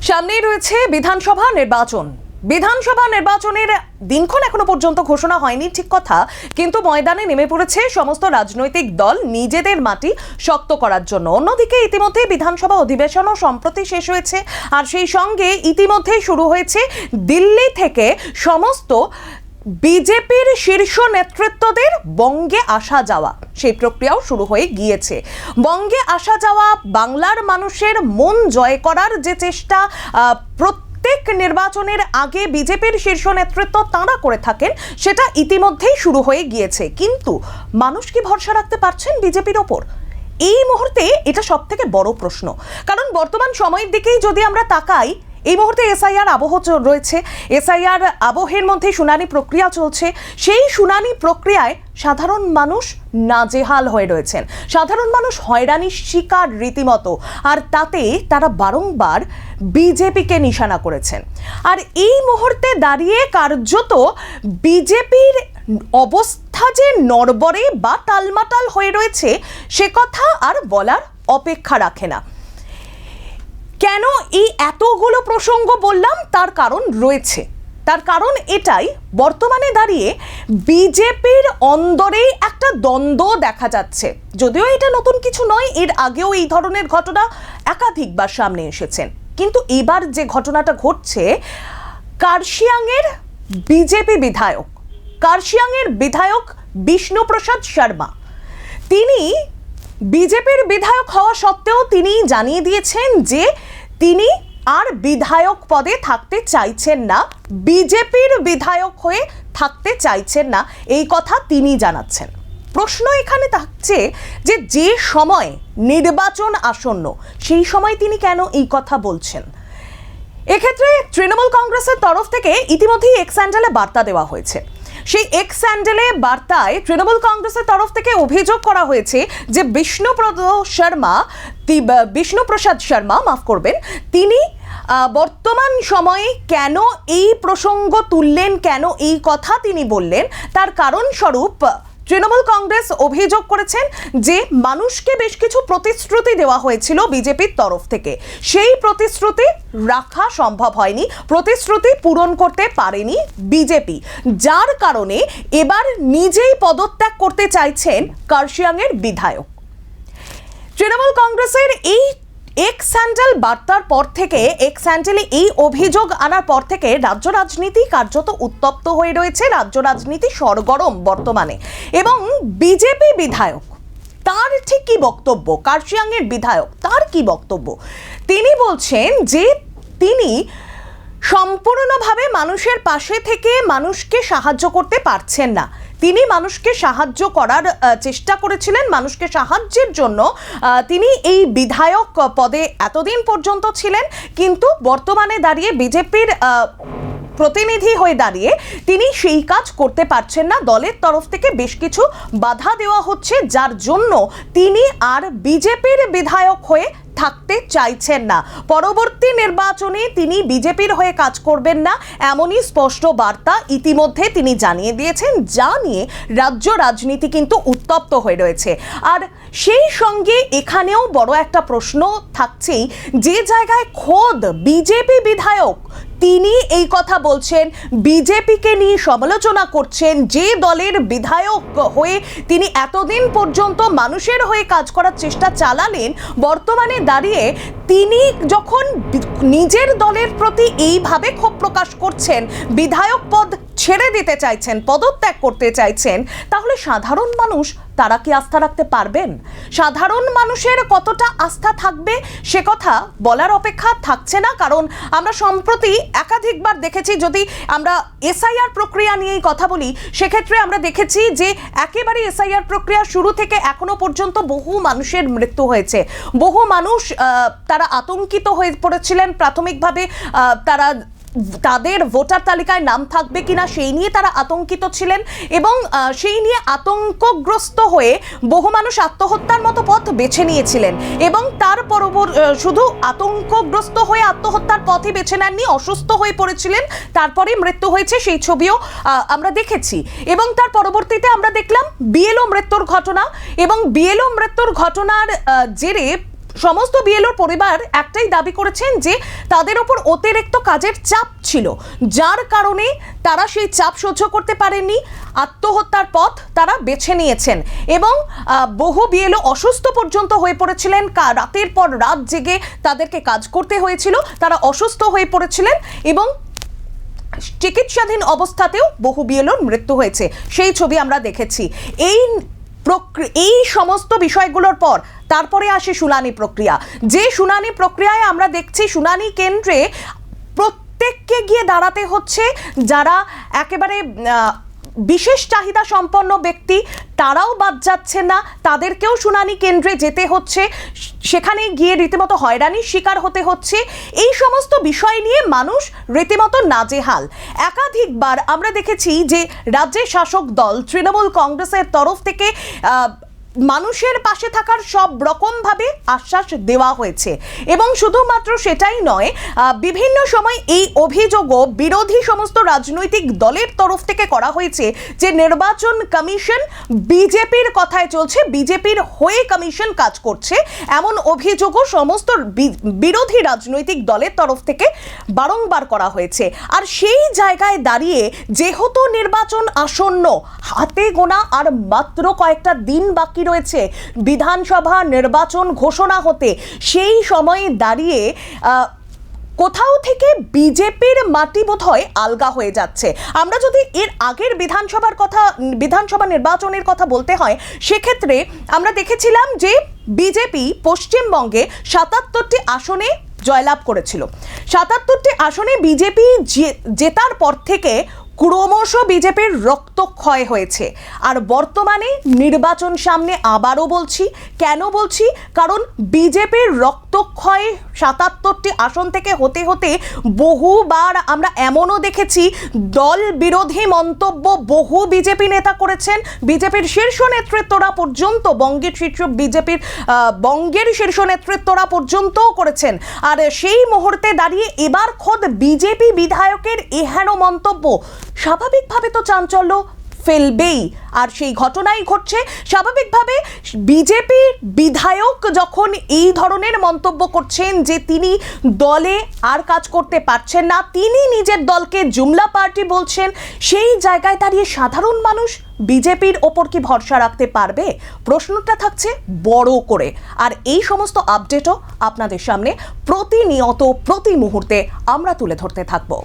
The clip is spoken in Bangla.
সামনেই রয়েছে বিধানসভা নির্বাচন। বিধানসভা নির্বাচনের দিনক্ষণ এখনো পর্যন্ত ঘোষণা হয়নি ঠিক কথা, কিন্তু ময়দানে নেমে পড়েছে সমস্ত রাজনৈতিক দল নিজেদের মাটি শক্ত করার জন্য। অন্যদিকে ইতিমধ্যে বিধানসভা অধিবেশনও সম্প্রতি শেষ হয়েছে, আর সেই সঙ্গে ইতিমধ্যেই শুরু হয়েছে দিল্লি থেকে সমস্ত বিজেপির শীর্ষ নেতৃত্বদের বঙ্গে আসা যাওয়া। সেই প্রক্রিয়াও শুরু হয়ে গিয়েছে। বঙ্গে আসা যাওয়া, বাংলার মানুষের মন জয় করার যে চেষ্টা প্রত্যেক নির্বাচনের আগে বিজেপির শীর্ষ নেতৃত্ব তাঁরা করে থাকেন, সেটা ইতিমধ্যেই শুরু হয়ে গিয়েছে। কিন্তু মানুষ কি ভরসা রাখতে পারছেন বিজেপির ওপর? এই মুহূর্তে এটা সব থেকে বড় প্রশ্ন। কারণ বর্তমান সময়ের দিকেই যদি আমরা তাকাই, এই মুহূর্তে এসআইআর আবহ রয়েছে। এসআইআর আবহের মধ্যে শুনানি প্রক্রিয়া চলছে। সেই শুনানি প্রক্রিয়ায় সাধারণ মানুষ নাজেহাল হয়ে রয়েছেন। সাধারণ মানুষ হয়রানির শিকার রীতিমতো, আর তাতে তারা বারংবার বিজেপিকে নিশানা করেছেন। আর এই মুহূর্তে দাঁড়িয়ে কার্যত বিজেপির অবস্থা যে নড়বড়ে বা টালমাটাল হয়ে রয়েছে, সে কথা আর বলার অপেক্ষা রাখে না। কেন এই এতগুলো প্রসঙ্গ বললাম? তার কারণ রয়েছে। তার কারণ এটাই, বর্তমানে দাঁড়িয়ে বিজেপির অন্দরেই একটা দ্বন্দ্ব দেখা যাচ্ছে। যদিও এটা নতুন কিছু নয়, এর আগেও এই ধরনের ঘটনা একাধিকবার সামনে এসেছেন। কিন্তু এবার যে ঘটনাটা ঘটছে, কার্শিয়াংয়ের বিজেপি বিধায়ক, কার্শিয়াংয়ের বিধায়ক বিষ্ণুপ্রসাদ শর্মা, তিনি বিজেপির বিধায়ক হওয়া সত্ত্বেও তিনি জানিয়ে দিয়েছেন যে তিনি আর বিধায়ক পদে থাকতে চাইছেন না, বিজেপির বিধায়ক হয়ে থাকতে চাইছেন না, এই কথা তিনি জানাচ্ছেন। প্রশ্ন এখানে থাকছে যে যে সময় নির্বাচন আসন্ন, সেই সময় তিনি কেন এই কথা বলছেন? এক্ষেত্রে তৃণমূল কংগ্রেসের তরফ থেকে ইতিমধ্যেই এক্স হ্যান্ডেলে বার্তা দেওয়া হয়েছে। সেই এক্স হ্যান্ডেলে বার্তায় তৃণমূল কংগ্রেসের তরফ থেকে অভিযোগ করা হয়েছে যে বিষ্ণুপ্রসাদ শর্মা, মাফ করবেন, তিনি বর্তমান সময়ে কেন এই প্রসঙ্গ তুললেন, কেন এই কথা তিনি বললেন, তার কারণ স্বরূপ তৃণমূল কংগ্রেস অভিযোগ করেছেন যে মানুষকে বেশ কিছু প্রতিশ্রুতি দেওয়া হয়েছিল বিজেপির তরফ থেকে, সেই প্রতিশ্রুতি রাখা সম্ভব হয়নি, প্রতিশ্রুতি পূরণ করতে পারেনি বিজেপি, যার কারণে এবার নিজেই পদত্যাগ করতে চাইছেন কার্শিয়াংয়ের বিধায়ক। তৃণমূল কংগ্রেসের এই এক্স হ্যান্ডেল বার্তার পর থেকে, এক্স হ্যান্ডেলে এই অভিযোগ আনার পর থেকে রাজ্য রাজনীতি কার্যত উত্তপ্ত হয়ে রয়েছে। রাজ্য রাজনীতি সরগরম বর্তমানে। এবং বিজেপি বিধায়ক, তার ঠিক কি বক্তব্য? কার্শিয়াংয়ের বিধায়ক, তার কি বক্তব্য? তিনি বলছেন যে তিনি সম্পূর্ণভাবে মানুষের পাশে থেকে মানুষকে সাহায্য করতে পারছেন না। তিনি মানুষকে সাহায্য করার চেষ্টা করেছিলেন, মানুষকে সাহায্যের জন্য তিনি এই বিধায়ক পদে এতদিন পর্যন্ত ছিলেন, কিন্তু বর্তমানে দাঁড়িয়ে বিজেপির প্রতিনিধি হয়ে দাঁড়িয়ে তিনি সেই কাজ করতে পারছেন না। দলের তরফ থেকে বেশ কিছু বাধা দেওয়া হচ্ছে, যার জন্য তিনি আর বিজেপির বিধায়ক হয়ে থাকতে চাইছেন না। পরবর্তী নির্বাচনে তিনি বিজেপির হয়ে কাজ করবেন না, এমনই স্পষ্ট বার্তা ইতিমধ্যে তিনি জানিয়ে দিয়েছেন, যা নিয়ে রাজ্য রাজনীতি কিন্তু উত্তপ্ত হয়ে রয়েছে। আর সেই সঙ্গে এখানেও বড় একটা প্রশ্ন থাকছেই, যে জায়গায় খোদ বিজেপি বিধায়ক তিনি এই কথা বলছেন, বিজেপিকে নিয়ে সমালোচনা করছেন, যে দলের বিধায়ক হয়ে তিনি এতদিন পর্যন্ত মানুষের হয়ে কাজ করার চেষ্টা চালালেন, বর্তমানে দাঁড়িয়ে তিনি যখন নিজের দলের প্রতি এইভাবে ক্ষোভ প্রকাশ করছেন, বিধায়ক পদ ছেড়ে দিতে চাইছেন, পদত্যাগ করতে চাইছেন, তাহলে সাধারণ মানুষ তারা কি আস্থা রাখতে পারবেন? সাধারণ মানুষের কতটা আস্থা থাকবে সে কথা বলার অপেক্ষা থাকছে না। কারণ আমরা সম্প্রতি একাধিকবার দেখেছি, যদি আমরা এসআইআর প্রক্রিয়া নিয়েই কথা বলি, সেক্ষেত্রে আমরা দেখেছি যে একেবারে এসআইআর প্রক্রিয়া শুরু থেকে এখনো পর্যন্ত বহু মানুষের মৃত্যু হয়েছে। বহু মানুষ তারা আতঙ্কিত হয়ে পড়েছিলেন প্রাথমিকভাবে, তারা তাদের ভোটার তালিকায় নাম থাকবে কিনা সেই নিয়ে তারা আতঙ্কিত ছিলেন, এবং সেই নিয়ে আতঙ্কগ্রস্ত হয়ে বহু মানুষ আত্মহত্যার মতো পথ বেছে নিয়েছিলেন। এবং তার শুধু আতঙ্কগ্রস্ত হয়ে আত্মহত্যার পথই বেছে নেননি, অসুস্থ হয়ে পড়েছিলেন, তারপরে মৃত্যু হয়েছে, সেই ছবিও আমরা দেখেছি। এবং তার পরবর্তীতে আমরা দেখলাম বিএলও মৃত্যুর ঘটনা, এবং বিএলও মৃত্যুর ঘটনার জেরে সমস্ত বিএলওর পরিবার একটাই দাবি করেছেন যে তাদের ওপর অতিরিক্ত কাজের চাপ ছিল, যার কারণে তারা সেই চাপ সহ্য করতে পারেননি, আত্মহত্যার পথ তারা বেছে নিয়েছেন এবং বহু বিএলও অসুস্থ পর্যন্ত হয়ে পড়েছিলেন। রাতের পর রাত জেগে তাদেরকে কাজ করতে হয়েছিল, তারা অসুস্থ হয়ে পড়েছিলেন এবং চিকিৎসাধীন অবস্থাতেও বহু বিএলওর মৃত্যু হয়েছে, সেই ছবি আমরা দেখেছি। এই সমস্ত বিষয়গুলোর পর তারপরে আসে শুনানি প্রক্রিয়া। যে শুনানি প্রক্রিয়ায় আমরা দেখছি শুনানি কেন্দ্রে প্রত্যেককে গিয়ে দাঁড়াতে হচ্ছে, যারা একেবারে বিশেষ চাহিদা সম্পন্ন ব্যক্তি তারাও বাদ যাচ্ছে না, তাদেরকেও শুনানি কেন্দ্রে যেতে হচ্ছে, সেখানে গিয়ে রীতিমতো হয়রানির শিকার হতে হচ্ছে। এই সমস্ত বিষয় নিয়ে মানুষ রীতিমতো নাজেহাল। একাধিকবার আমরা দেখেছি যে রাজ্যের শাসক দল তৃণমূল কংগ্রেসের তরফ থেকে মানুষের পাশে থাকার সব রকমভাবে আশ্বাস দেওয়া হয়েছে এবং শুধুমাত্র সেটাই নয়, বিভিন্ন সময় এই অভিযোগও বিরোধী সমস্ত রাজনৈতিক দলের তরফ থেকে করা হয়েছে যে নির্বাচন কমিশন বিজেপির কথায় চলছে, বিজেপির হয়ে কমিশন কাজ করছে, এমন অভিযোগও সমস্ত বিরোধী রাজনৈতিক দলের তরফ থেকে বারংবার করা হয়েছে। আর সেই জায়গায় দাঁড়িয়ে যেহেতু নির্বাচন আসন্ন, হাতে গোনা আর মাত্র কয়েকটা দিন বাকি রয়েছে বিধানসভা নির্বাচন ঘোষণা হতে, সেই সময়ে দাঁড়িয়ে কোথাও থেকে বিজেপির মাটি বোধহয় আলগা হয়ে যাচ্ছে। আমরা যদি এর আগের বিধানসভা নির্বাচনের কথা বলতে হয়, সেক্ষেত্রে আমরা দেখেছিলাম যে বিজেপি পশ্চিমবঙ্গে ৭৭টি আসনে জয়লাভ করেছিল। ৭৭টি আসনে বিজেপি জেতার পর থেকে ক্রমশ বিজেপির রক্তক্ষয় হয়েছে। আর বর্তমানে নির্বাচন সামনে, আবারও বলছি, কেন বলছি, কারণ বিজেপির রক্তক্ষয় ৭৭টি আসন থেকে হতে হতে বহুবার আমরা এমনও দেখেছি দল বিরোধী মন্তব্য বহু বিজেপি নেতা করেছেন, বিজেপির শীর্ষ নেতৃত্বরা পর্যন্ত, বঙ্গের শীর্ষ নেতৃত্বরা পর্যন্তও করেছেন। আর সেই মুহূর্তে দাঁড়িয়ে এবার খোদ বিজেপি বিধায়কের এহেন মন্তব্য স্বাভাবিকভাবে তো চাঞ্চল্য ফেলবেই, আর সেই ঘটনাই ঘটছে। স্বাভাবিকভাবে বিজেপির বিধায়ক যখন এই ধরনের মন্তব্য করছেন যে তিনি দলে আর কাজ করতে পারছেন না, তিনি নিজের দলকে জুমলা পার্টি বলছেন, সেই জায়গায় দাঁড়িয়ে সাধারণ মানুষ বিজেপির ওপর কি ভরসা রাখতে পারবে? প্রশ্নটা থাকছে বড় করে। আর এই সমস্ত আপডেটও আপনাদের সামনে প্রতিনিয়ত প্রতি মুহূর্তে আমরা তুলে ধরতে থাকবো।